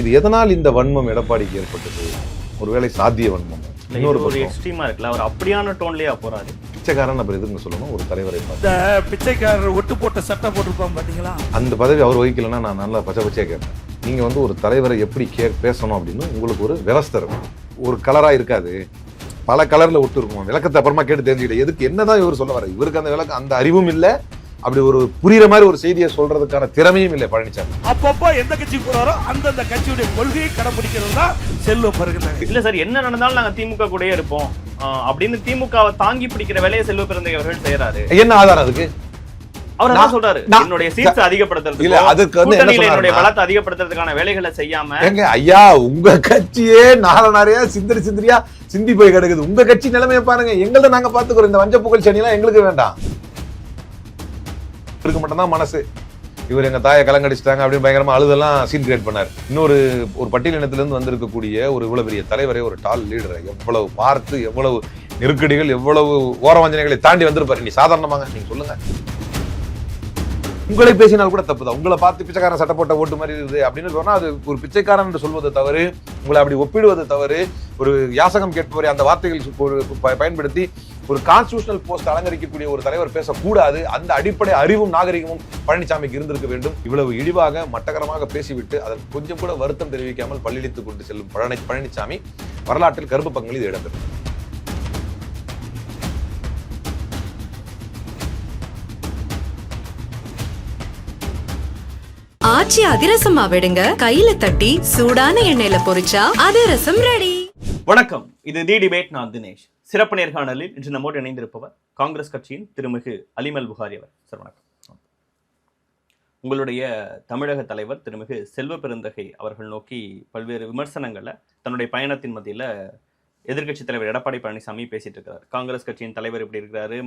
இது எதனால் இந்த வன்மம் எடப்பாடிக்கு ஏற்பட்டது? ஒருவேளை சாத்திய வன்மம். ஒரு எக்ஸ்ட்ரீமா இருக்குல்ல, அவர் அப்படியான டோன்லயே போறாரு. பிச்சைக்காரன் அப்புறம் எதுன்னு சொல்லணும்? ஒரு தலைவரை இந்த பிச்சைக்காரர் ஒட்டு போட்ட சட்டை போட்டிருப்பான் பாத்தீங்களா, அந்த பதவி அவர் வகிக்கலன்னா நான் நல்லா பச்சை பச்சையா கேட்பேன். நீங்க ஒரு தலைவரை எப்படி பேசணும் அப்படின்னு உங்களுக்கு ஒரு விவஸ்தை இருக்கும். ஒரு கலரா இருக்காது, பல கலர்ல ஒட்டு இருக்கும். விளக்கத்தை அப்புறமா கேட்டு தெரிஞ்சுக்கிட்ட எதுக்கு என்னதான் இவர் சொல்ல வர, இவருக்கு அந்த விளக்கம் அந்த அறிவும் இல்லை, அப்படி ஒரு புரியுற மாதிரி ஒரு செய்தியை சொல்றதுக்கான திறமையும் இல்லை பழனிசாமி. அப்பப்போ எந்த கட்சி போறாரோ அந்தந்த கட்சியுடைய கொள்கையை கடைபிடிக்கிறது தான் செல்வ பெருந்தகை. இல்ல சார், என்ன நடந்தாலும் நாங்க திமுக கூடயே இருப்போம் அப்படின்னு திமுகவை தாங்கி பிடிக்கிற வேலையை செல்வ பெருந்தகை அவர்கள் செய்யறாரு. என்ன ஆதாரம் அதுக்கு? அவர் என்ன சொல்றாரு, என்னுடைய சீட்ஸ் அதிகப்படுத்துறது இல்ல, அதுக்கு என்னுடைய பலத்தை அதிகப்படுத்துறதுக்கான வேலைகளை செய்யாம. எங்க ஐயா, உங்க கட்சியே நாளைய சிந்திரியா சிந்தி போய் கிடக்குது. உங்க கட்சி நிலைமையை பாருங்க, எங்கள்ட்ட நாங்க பாத்துக்கிறோம். இந்த வஞ்ச புகழ் சனி எல்லாம் எங்களுக்கு வேண்டாம். இருக்க மட்டும்தான் மனசு. இவர் எங்க தாயை கலங்கடிச்சிட்டாங்க அப்படின்னு பயங்கரமா அழுதெல்லாம் சீன் கிரியேட் பண்ணார். இன்னொரு பட்டியல் இனத்திலிருந்து வந்திருக்கக்கூடிய ஒரு இவ்வளவு பெரிய தலைவரை, ஒரு டால் லீடரை எவ்வளவு பார்த்து, எவ்வளவு நெருக்கடிகள், எவ்வளவு ஓரவஞ்சனைகளை தாண்டி வந்திருப்பாரு. நீ சாதாரணமாக நீங்க சொல்லுங்க. உங்களை பேசினால் கூட தப்புதான். உங்களை பார்த்து பிச்சைக்காரன் சட்டை போட்ட ஓட்டு மாதிரி இருக்குது அப்படின்னு சொன்னா அது ஒரு பிச்சைக்காரன் என்று சொல்வது தவறு, உங்களை அப்படி ஒப்பிடுவது தவறு. ஒரு யாசகம் கேட்பவரை அந்த வார்த்தைகள் பயன்படுத்தி ஒரு கான்ஸ்டிடியூஷனல் போஸ்ட் அலங்கரிக்கக்கூடிய ஒரு தலைவர் பேசக்கூடாது. அந்த அடிப்படை அறிவும் நாகரிகமும் பழனிசாமிக்கு இருந்திருக்க வேண்டும். இவ்வளவு இழிவாக மட்டகரமாக பேசிவிட்டு அதற்கு கொஞ்சம் கூட வருத்தம் தெரிவிக்காமல் பள்ளியளித்துக் கொண்டு செல்லும் பழனிசாமி வரலாற்றில் கருப்பு பங்களில் இடம்பெறும். ஆச்சி அதிரசமா விடுங்க, கையில தட்டி சூடான எண்ணெயில பொரிச்சா அதிரசம் ரெடி. வணக்கம், இது தி டிபேட். நான் தினேஷ். சிறப்பு நேர்காணலில் இன்று நம்மோடு இணைந்திருப்பவர் காங்கிரஸ் கட்சியின் திருமிகு அலிமல் புகாரி அவர். சார் வணக்கம். உங்களுடைய தமிழக தலைவர் திருமிகு செல்வ பெருந்தகை அவர்கள் நோக்கி பல்வேறு விமர்சனங்களை தன்னுடைய பயணத்தின் மத்தியில் எதிர்க்கட்சி தலைவர் எடப்பாடி பழனிசாமி பேசிட்டு இருக்கிறார். காங்கிரஸ் கட்சியின் தலைவர் இப்படி இருக்கிறாரு,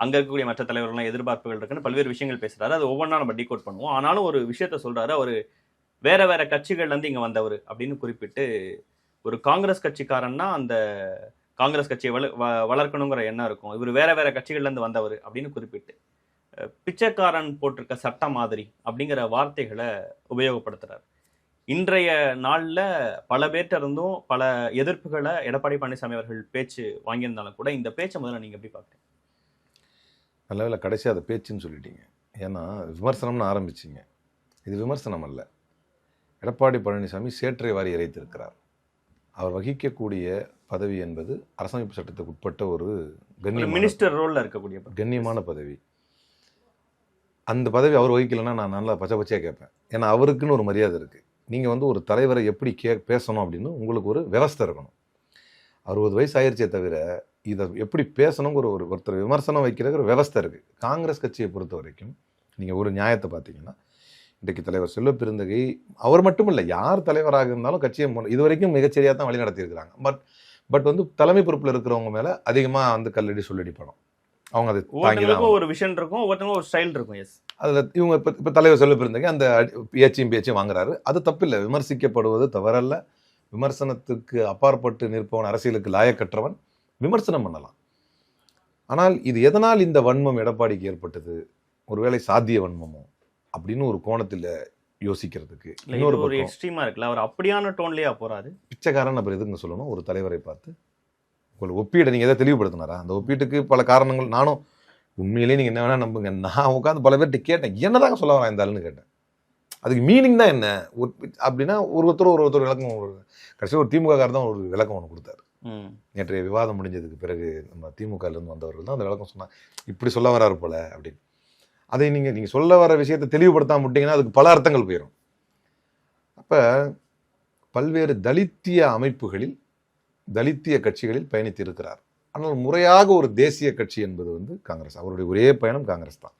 அங்க இருக்கக்கூடிய மற்ற தலைவர்கள்லாம் எதிர்பார்ப்புகள் இருக்குன்னு பல்வேறு விஷயங்கள் பேசுறாரு. அது ஒவ்வொன்றா நம்ம டீகோட் பண்ணுவோம். ஆனாலும் ஒரு விஷயத்த சொல்றாரு, அவரு வேற கட்சிகள்ல இருந்து இங்க வந்தவர் அப்படின்னு குறிப்பிட்டு, ஒரு காங்கிரஸ் கட்சிக்காரன்னா அந்த காங்கிரஸ் கட்சியை வளர்க்கணுங்கிற எண்ணம் இருக்கும், இவர் வேற கட்சிகள்ல இருந்து வந்தவர் அப்படின்னு குறிப்பிட்டு பிச்சைக்காரன் போட்டிருக்க சட்டம் மாதிரி அப்படிங்கிற வார்த்தைகளை உபயோகப்படுத்துறாரு. இன்றைய நாள்ல பல பேர்ட்ட இருந்தும் பல எதிர்ப்புகளை எடப்பாடி பழனிசாமி அவர்கள் பேச்சு வாங்கியிருந்தாலும் கூட இந்த பேச்சை முதல்ல நீங்க எப்படி பார்க்குறீங்க? நல்ல வேலை கடைசி அதை பேச்சுன்னு சொல்லிட்டீங்க. ஏன்னா விமர்சனம்னு ஆரம்பிச்சிங்க. இது விமர்சனம் அல்ல. எடப்பாடி பழனிசாமி சேற்றை வாரி இறைத்திருக்கிறார். அவர் வகிக்கக்கூடிய பதவி என்பது அரசமைப்பு சட்டத்துக்கு உட்பட்ட ஒரு மினிஸ்டர் ரோல்ல இருக்கக்கூடிய கண்ணியமான பதவி. அந்த பதவி அவர் வகிக்கலன்னா நான் நல்லா பச்சை பச்சையாக கேட்பேன். ஏன்னா அவருக்குன்னு ஒரு மரியாதை இருக்குது. நீங்கள் ஒரு தலைவரை எப்படி பேசணும் அப்படின்னு உங்களுக்கு ஒரு விவஸ்தை இருக்கணும். 60 வயசு ஆயிடுச்சே தவிர இதை எப்படி பேசணுங்கிற ஒருத்தர் விமர்சனம் வைக்கிறதுக்கு ஒரு விவஸ்தை இருக்குது. காங்கிரஸ் கட்சியை பொறுத்த வரைக்கும் நீங்கள் ஒரு நியாயத்தை பார்த்தீங்கன்னா, இன்றைக்கு தலைவர் செல்வ பெருந்தகை அவர் மட்டும் இல்லை, யார் தலைவராக இருந்தாலும் கட்சியை இது வரைக்கும் மிகச்சரியாக தான் வழி நடத்தியிருக்கிறாங்க. பட் தலைமை பொறுப்பில் இருக்கிறவங்க மேலே அதிகமாக கல்லடி சொல்லடி படம். அவங்க அது ஒரு விஷயம் இருக்கும், ஒவ்வொருத்தவங்க ஒரு ஸ்டைல் இருக்கும். எஸ், அதில் இவங்க இப்போ தலைவர் செல்வ பெருந்தகை அந்த பேச்சையும் வாங்குறாரு. அது தப்பில்லை, விமர்சிக்கப்படுவது தவறல்ல. விமர்சனத்துக்கு அப்பாற்பட்டு நிற்பவன், அரசியலுக்கு லாயக்கற்றவன், விமர்சனம் பண்ணலாம். ஆனால் இது எதனால் இந்த வன்மம் எடப்பாடிக்கு ஏற்பட்டது? ஒருவேளை சாத்திய வன்மமோ அப்படின்னு ஒரு கோணத்தில் யோசிக்கிறதுக்கு ஒரு எக்ஸ்ட்ரீமா இருக்குல்ல, அவர் அப்படியான டோன்லயே போறாரு. பிச்சைக்காரன் அப்புறம் எதுங்க சொல்லணும்? ஒரு தலைவரை பார்த்து உங்களுக்கு ஒப்பீடை நீங்கள் எதாவது தெளிவுபடுத்தினாரா? அந்த ஒப்பீட்டுக்கு பல காரணங்கள். நானும் உண்மையிலேயே நீங்கள் என்ன வேணால் நம்புங்க, நான் உட்காந்து பல பேர்கிட்ட கேட்டேன், என்னதாங்க சொல்ல வரேன் இந்த ஆளுன்னு கேட்டேன். அதுக்கு மீனிங் தான் என்ன அப்படின்னா ஒருத்தர் விளக்கம். கடைசியாக ஒரு திமுக காரர் தான் ஒரு விளக்கம் ஒன்று கொடுத்தாரு. நேற்றைய விவாதம் முடிஞ்சதுக்கு பிறகு நம்ம திமுகலேருந்து வந்தவர்கள் தான் அந்த விளக்கம் சொன்னாங்க, இப்படி சொல்ல வராரு போல அப்படின்னு. அதை நீங்கள் சொல்ல வர விஷயத்தை தெளிவுபடுத்தாம விட்டீங்கன்னா அதுக்கு பல அர்த்தங்கள் போயிடும். அப்போ பல்வேறு தலித்திய அமைப்புகளில், தலித்திய கட்சிகளில் பயணித்து இருக்கிறார். ஆனால் முறையாக ஒரு தேசிய கட்சி என்பது காங்கிரஸ். அவருடைய ஒரே பயணம் காங்கிரஸ் தான்.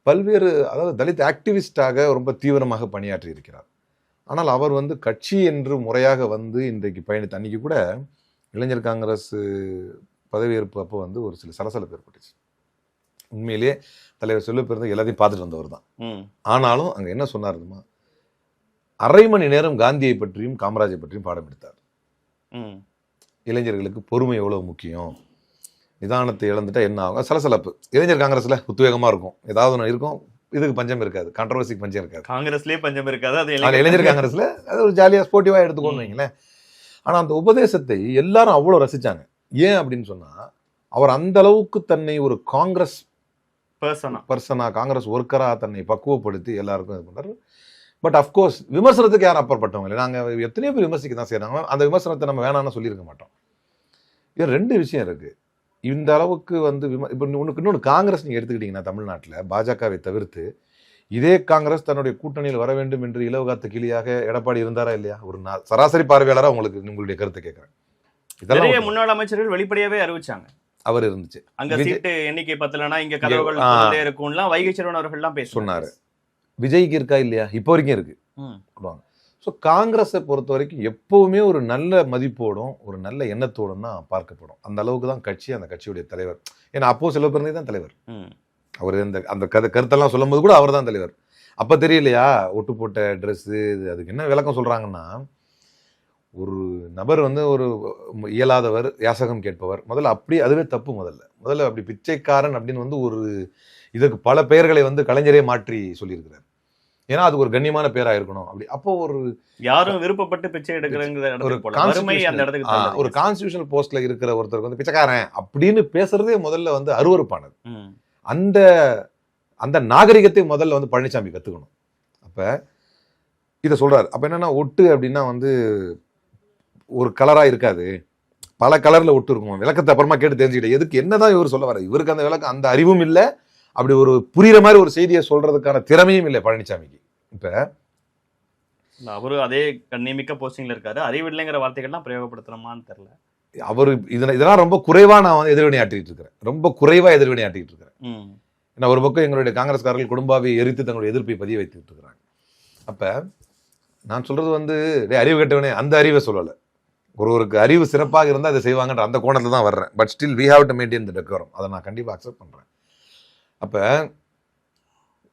பல்வேறு, அதாவது தலித் ஆக்டிவிஸ்டாக ரொம்ப தீவிரமாக பணியாற்றி இருக்கிறார். ஆனால் அவர் கட்சி என்று முறையாக இன்றைக்கு பயணித்து, அன்றைக்கி கூட இளைஞர் காங்கிரஸ் பதவியேற்பு அப்போ ஒரு சில சலசலப்பு ஏற்பட்டுச்சு. உண்மையிலேயே தலைவர் செல்வ பெருந்தகை எல்லாத்தையும் பார்த்துட்டு வந்தவர் தான். ஆனாலும் அங்கே என்ன சொன்னாருமா, அரை மணி நேரம் காந்தியை பற்றியும் காமராஜை பற்றியும் பாடம் எடுத்தார். இளைஞர்களுக்கு பொறுமை எவ்வளவு முக்கியம், நிதானத்தை இழந்துட்டா என்ன ஆகும், சலசலப்பு. இளைஞர் காங்கிரஸில் உத்வேகமாக இருக்கும், ஏதாவது ஒன்று இருக்கும், இதுக்கு பஞ்சம் இருக்காது, கான்ட்ரவர்சிக்கு பஞ்சம் இருக்காது. காங்கிரஸ்லயே பஞ்சம் இருக்காது, அது அது இளைஞர் காங்கிரஸ்ல அது ஒரு ஜாலியா ஸ்போர்ட்டிவா எடுத்துக்கோன்னு வைங்களேன். ஆனா அந்த உபதேசத்தை எல்லாரும் அவ்வளவு ரசிச்சாங்க. ஏன் அப்படின்னு சொன்னா, அவர் அந்த அளவுக்கு தன்னை ஒரு காங்கிரஸ் பர்சனா, காங்கிரஸ் ஒர்க்கரா தன்னை பக்குவப்படுத்தி எல்லாருக்கும் இது பண்றாரு. பட் அஃப்கோர்ஸ் விமர்சனத்துக்கு யாரும் அப்பாற்பட்டவங்க இல்லை. நாங்க எத்தனையோ பேர் விமர்சிக்க தான் செய்யறாங்க. அந்த விமர்சனத்தை நம்ம வேணாம்னு சொல்லியிருக்க மாட்டோம். இது ரெண்டு விஷயம் இருக்கு. இந்த அளவுக்கு வந்து இப்போ இன்னொன்று காங்கிரஸ் நீங்க எடுத்துக்கிட்டீங்கன்னா, தமிழ்நாட்டில் பாஜகவை தவிர்த்து இதே காங்கிரஸ் தன்னுடைய கூட்டணியில் வர வேண்டும் என்று இலவகாத்த கிளியாக எடப்பாடி இருந்தாரா இல்லையா? ஒரு சராசரி பார்வையாளராக உங்களுடைய கருத்தை கேட்கிறேன். இதெல்லாம் முன்னாள் அமைச்சர்கள் வெளிப்படையாவே அறிவிச்சாங்க. அவர் இருந்துச்சு அங்க சீட்டு எண்ணிக்கை பத்தலனா இங்க கதவுகள் இருக்கும்லாம் வைகை செல்வன் அவர்கள்லாம் சொன்னாரு. விஜய்க்கு இருக்கா இல்லையா? இப்போ வரைக்கும் இருக்கு. ஸோ காங்கிரஸை பொறுத்த வரைக்கும் எப்பவுமே ஒரு நல்ல மதிப்போடும் ஒரு நல்ல எண்ணத்தோடும் தான் பார்க்கப்படும். அந்த அளவுக்கு தான் கட்சி, அந்த கட்சியுடைய தலைவர். ஏன்னா அப்போ சில பேர் தான் தலைவர். அவர் அந்த கருத்தெல்லாம் சொல்லும் போது கூட அவர் தான் தலைவர். அப்ப தெரியலையா ஒட்டு போட்ட ட்ரெஸ்ஸு, அதுக்கு என்ன விளக்கம் சொல்றாங்கன்னா, ஒரு நபர் வந்து ஒரு இயலாதவர், யாசகம் கேட்பவர், முதல்ல அப்படி அதுவே தப்பு. முதல்ல அப்படி பிச்சைக்காரன் அப்படின்னு வந்து ஒரு இதுக்கு பல பெயர்களை வந்து கலைஞரே மாற்றி சொல்லியிருக்கிறார். ஏன்னா அது ஒரு கண்ணியமான பேரா இருக்கணும். அப்படி அப்போ ஒரு யாரும் விருப்பப்பட்டு பிச்சை எடுக்கிறங்கிற ஒரு கான்ஸ்டிடியூஷனல் போஸ்ட்ல இருக்கிற ஒருத்தருக்கு வந்து பிச்சைக்காரன் அப்படின்னு பேசுறதே முதல்ல வந்து அருவருப்பானது. அந்த அந்த நாகரிகத்தை முதல்ல வந்து பழனிசாமி கத்துக்கணும். அப்ப இதை சொல்றாரு. அப்ப என்னன்னா, ஒட்டு அப்படின்னா வந்து ஒரு கலரா இருக்காது, பல கலர்ல ஒட்டு இருக்கும். விளக்கத்தை அப்புறமா கேட்டு தெரிஞ்சுக்கிட்டேன் எதுக்கு என்னதான் இவர் சொல்ல வர. இவருக்கு அந்த விளக்கம், அந்த அறிவும் இல்லை, அப்படி ஒரு புரியுற மாதிரி ஒரு செய்தியை சொல்றதுக்கான திறமையும் இல்லை பழனிசாமிக்கு. இப்ப அவரு அதே கண்ணியமிக்க போஸ்டிங்ல இருக்காரு, அறிவில்லைங்கிற வார்த்தைகள்லாம் பிரயோகப்படுத்தணுமான்னு தெரியல. அவரு இதெல்லாம் ரொம்ப குறைவா நான் வந்து எதிர்வினை ஆட்டிட்டு இருக்கிறேன். ரொம்ப குறைவா எதிர்வினை ஆட்டிட்டு இருக்கிறேன். ஏன்னா ஒரு பக்கம் எங்களுடைய காங்கிரஸ்காரர்கள் குடும்பாவை எரித்து தங்களுடைய எதிர்ப்பை பதிய வைத்துட்டு இருக்கிறாங்க. அப்ப நான் சொல்றது வந்து அறிவு கட்டவனே அந்த அறிவை சொல்லலை. ஒருவருக்கு அறிவு சிறப்பாக இருந்தால் அதை செய்வாங்கன்ற அந்த கோணத்துல தான் வர்றேன். But still we have to maintain the decorum. அதை நான் கண்டிப்பாக அக்செப்ட் பண்றேன். அப்ப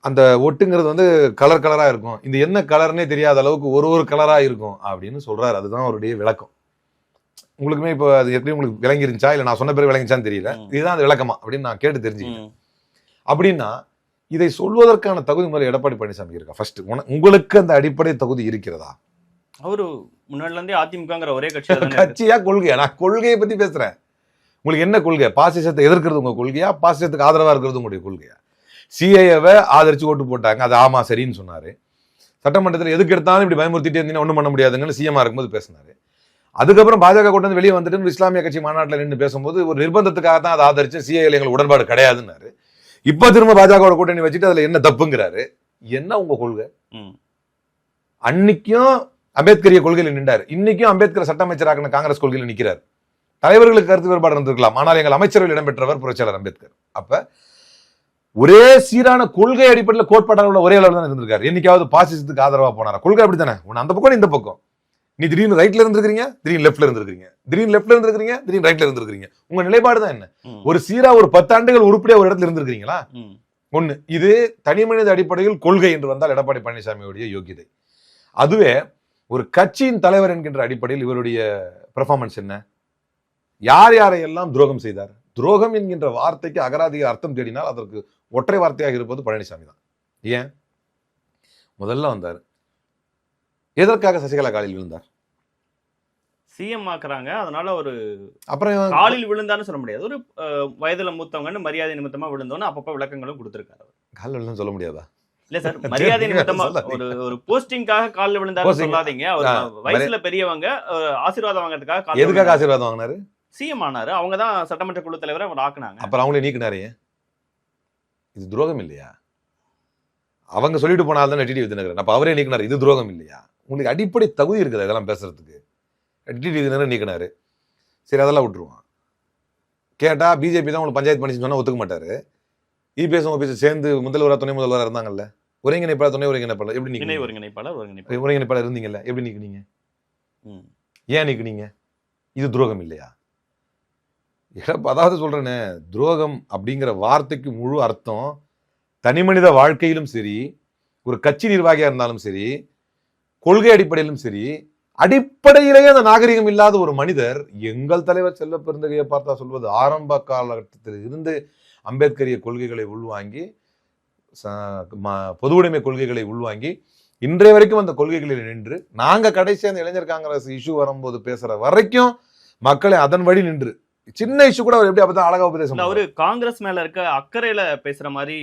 அந்த ஒட்டுங்கிறது வந்து கலராக இருக்கும். இந்த என்ன கலர்னே தெரியாத அளவுக்கு ஒரு கலரா இருக்கும் அப்படின்னு சொல்றாரு. அதுதான் அவருடைய விளக்கம். உங்களுக்குமே இப்போ அது எப்படி உங்களுக்கு விளங்கி இருந்துச்சா இல்லை நான் சொன்ன பிறகு விளங்கிச்சான்னு தெரியல. இதுதான் அது விளக்கமா அப்படின்னு நான் கேட்டு தெரிஞ்சுக்கிட்டேன். அப்படின்னா இதை சொல்வதற்கான தகுதி முதல்ல எடப்பாடி பழனிசாமி இருக்கா? ஃபர்ஸ்ட் உங்களுக்கு அந்த அடிப்படை தகுதி இருக்கிறதா? அவரு முன்னாடில இருந்தே அதிமுகங்கிற ஒரே கட்சியா கொள்கையா? நான் கொள்கையை பத்தி பேசுறேன். உங்களுக்கு என்ன கொள்கை? பாசிசத்தை எதிர்க்கிறது உங்க கொள்கையா? பாசிசத்துக்கு ஆதரவா இருக்கிறது உங்களுடைய கொள்கையா? சிஐஏவை ஆதரிச்சு ஓட்டு போட்டாங்க, அது ஆமா சரின்னு சொன்னாரு. சட்டமன்றத்தில் எதுக்கு எடுத்தாலும் இப்படி பயமுறுத்திட்டே இருந்தீங்கன்னா ஒன்றும் பண்ண முடியாதுங்கன்னு சிஎம்ஆ இருக்கும்போது பேசினாரு. அதுக்கப்புறம் பாஜக கொண்டு வந்து வெளியே வந்துட்டு இஸ்லாமிய கட்சி மாநாட்டில் நின்று பேசும்போது ஒரு நிர்பந்தத்துக்காக தான் அதை ஆதரிச்சு சிஐஏல எங்களுக்கு உடன்பாடு கிடையாதுன்னாரு. இப்ப திரும்ப பாஜகவோட கூட்டணி வச்சுட்டு அதுல என்ன தப்புங்கிறாரு. என்ன உங்க கொள்கை? அன்னைக்கும் அம்பேத்கரிய கொள்கையில நின்றாரு, இன்னைக்கும் அம்பேத்கர் சட்ட அமைச்சராக காங்கிரஸ் கொள்கையில நிற்கிறார். தலைவர்களுக்கு கருத்து வேறுபாடு இருந்திருக்கலாம், ஆனால் எங்கள் அமைச்சரவையில் இடம்பெற்றவர் புரட்சியாளர் அம்பேத்கர். அப்ப ஒரே சீரான கொள்கை அடிப்படையில் கோட்பாடாக உள்ள ஒரே அளவு தான் இருந்திருக்காரு. என்னைக்காவது பாசிசத்துக்கு ஆதரவா போனாரா? கொள்கை அப்படித்தானே, ஒன்னு அந்த பக்கம் இந்த பக்கம். நீ திடீர்னு ரைட்ல இருந்திருக்கீங்க, திடீர்னு லெஃப்ட்ல இருந்திருக்கீங்க, திடீர்னு லெஃப்ட்ல இருந்திருக்கீங்க, திடீர்னு ரைட்ல இருந்திருக்கீங்க. உங்க நிலைப்பாடு தான் என்ன? ஒரு சீரா ஒரு 10 ஆண்டுகள் உருப்படியா ஒரு இடத்துல இருந்திருக்கீங்களா? ஒண்ணு. இது தனி மனித அடிப்படையில் கொள்கை என்று வந்தால் எடப்பாடி பழனிசாமியுடைய யோகியதை. அதுவே ஒரு கட்சியின் தலைவர் என்கின்ற அடிப்படையில் இவருடைய பெர்ஃபார்மன்ஸ் என்ன? யார் யாரையெல்லாம் துரோகம் செய்தார்? துரோகம் என்கின்ற வார்த்தைக்கு அகராதிக அர்த்தம் தேடினால் அதற்கு ஒற்றை வார்த்தையாக இருப்பது பழனிசாமி தான். ஏன்? முதல்ல வந்தார், எதற்காக சசிகலா காலில் விழுந்தார்? சிஎம் ஆக்குறாங்க, அதனால ஒரு அப்புறம் காலில் விழுந்தான்னு சொல்ல முடியாது, ஒரு வயதுல மூத்தவங்கன்னு மரியாதை நிமித்தமா விழுந்தோன்னு அப்பப்ப விளக்கங்களும் கொடுத்திருக்காரு. காலில் விழுந்து சொல்ல முடியாதா? இல்ல சார், மரியாதை நிமித்தமா ஒரு போஸ்டிங்காக காலில் விழுந்தாரு சொல்லாதீங்க. அவர் வயசுல பெரியவங்க, ஆசீர்வாதம் வாங்குறதுக்காக. எதுக்காக ஆசீர்வாதம் வாங்கினாரு? சிஎம் ஆனாரு, அவங்க தான் சட்டமன்ற குழு தலைவரை அவர் ஆக்குனாங்க. அப்புறம் அவங்களே நீக்கினாரு. இது துரோகம் இல்லையா? அவங்க சொல்லிட்டு போனால்தான் டிடி விதிநகரன், அப்ப அவரே நீக்கினாரு, இது துரோகம் இல்லையா? உங்களுக்கு அடிப்படை தகுதி இருக்குது இதெல்லாம் பேசுறதுக்கு. டிடி விதிநகரன் நீக்கினாரு, சரி அதெல்லாம் விட்டுருவான். கேட்டா பிஜேபி தான் உங்களுக்கு பஞ்சாயத்து பண்ணிச்சு சொன்னா ஒத்துக்க மாட்டாரு. இபிஎஸ் ஓபிஎஸ் சேர்ந்து முதல்வரா துணை முதல்வராக இருந்தாங்கல்ல, ஒருங்கிணைப்பாளர் துணை ஒருங்கிணைப்பாளர் எப்படி நீங்க ஒருங்கிணைப்பாளர் இருந்தீங்கல்ல, எப்படி நீக்குனீங்க? ஏன் நீக்குனீங்க? இது துரோகம் இல்லையா? அதாவது சொல்றேனே, துரோகம் அப்படிங்கிற வார்த்தைக்கு முழு அர்த்தம் தனி மனித வாழ்க்கையிலும் சரி, ஒரு கட்சி நிர்வாகியா இருந்தாலும் சரி, கொள்கை அடிப்படையிலும் சரி, அடிப்படையிலேயே அந்த நாகரிகம் இல்லாத ஒரு மனிதர் எங்கள் தலைவர் செல்வ பெருந்தகையை பார்த்தா சொல்வது ஆரம்ப காலகட்டத்தில் இருந்து அம்பேத்கரிய கொள்கைகளை உள்வாங்கி பொது உடைமை கொள்கைகளை உள்வாங்கி இன்றைய வரைக்கும் அந்த கொள்கைகளில் நின்று நாங்க கடைசி அந்த இளைஞர் காங்கிரஸ் இஷ்யூ வரும்போது பேசுற வரைக்கும் மக்களை அதன் வழி நின்று சின்ன இஷ்யூ கூட அவர் எப்படி அப்பதான் அழகா உபதேசம் அவரு காங்கிரஸ் மேல இருக்க அக்கறையில பேசுற மாதிரி